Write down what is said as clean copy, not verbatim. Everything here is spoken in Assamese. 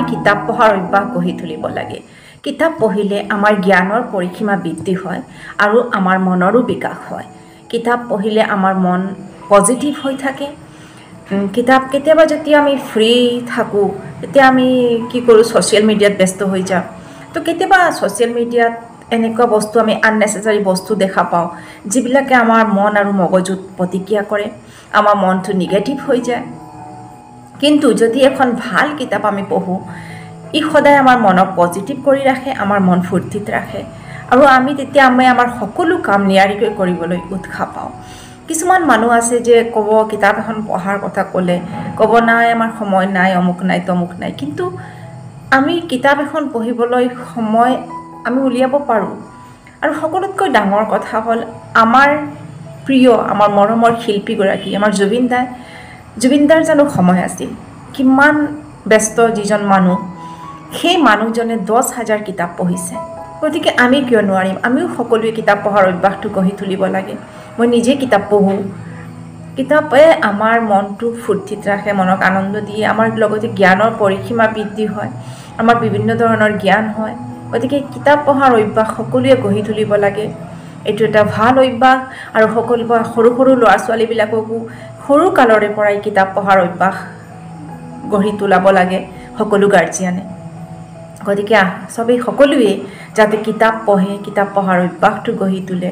আমি কিতাপ পঢ়াৰ অভ্যাস গঢ়ি তুলিব লাগে কিতাপ পঢ়িলে আমাৰ জ্ঞানৰ পৰিসীমা বৃদ্ধি হয় আৰু আমাৰ মনৰো বিকাশ হয় কিতাপ পঢ়িলে আমাৰ মন পজিটিভ হৈ থাকে কিতাপ কেতিয়াবা যেতিয়া আমি ফ্ৰী থাকোঁ তেতিয়া আমি কি কৰোঁ ছ'চিয়েল মিডিয়াত ব্যস্ত হৈ যাওঁ তো কেতিয়াবা ছ'চিয়েল মিডিয়াত এনেকুৱা বস্তু আমি আননেচেচাৰী বস্তু দেখা পাওঁ যিবিলাকে আমাৰ মন আৰু মগজুত প্ৰতিক্ৰিয়া কৰে আমাৰ মনটো নিগেটিভ হৈ যায় কিন্তু যদি এখন ভাল কিতাপ আমি পঢ়োঁ ই সদায় আমাৰ মনক পজিটিভ কৰি ৰাখে আমাৰ মন ফূৰ্তিত ৰাখে আৰু আমি তেতিয়া আমাৰ সকলো কাম নিয়াৰিকৈ কৰিবলৈ উৎসাহ পাওঁ কিছুমান মানুহ আছে যে ক'ব কিতাপ এখন পঢ়াৰ কথা ক'লে ক'ব নাই আমাৰ সময় নাই অমুক নাই তমুক নাই কিন্তু আমি কিতাপ এখন পঢ়িবলৈ সময় আমি উলিয়াব পাৰোঁ আৰু সকলোতকৈ ডাঙৰ কথা হ'ল আমাৰ প্ৰিয় আমাৰ মৰমৰ শিল্পীগৰাকী আমাৰ জুবিন দাৰ জানো সময় আছিল কিমান ব্যস্ত যিজন মানুহ সেই মানুহজনে 10,000 কিতাপ পঢ়িছে গতিকে আমি কিয় নোৱাৰিম আমিও সকলোৱে কিতাপ পঢ়াৰ অভ্যাসটো গঢ়ি তুলিব লাগে মই নিজে কিতাপ পঢ়োঁ কিতাপে আমাৰ মনটো ফূৰ্তিত ৰাখে মনক আনন্দ দিয়ে আমাৰ লগতে জ্ঞানৰ পৰিসীমা বৃদ্ধি হয় আমাৰ বিভিন্ন ধৰণৰ জ্ঞান হয় গতিকে কিতাপ পঢ়াৰ অভ্যাস সকলোৱে গঢ়ি তুলিব লাগে এইটো এটা ভাল অভ্যাস আৰু সকলো সৰু সৰু ল'ৰা ছোৱালীবিলাককো সৰু কালৰে পৰাই কিতাপ পঢ়াৰ অভ্যাস গঢ়ি তুলাব লাগে সকলো গাৰ্জিয়ানে গতিকে সবেই সকলোৱে যাতে কিতাপ পঢ়ে কিতাপ পঢ়াৰ অভ্যাসটো গঢ়ি তোলে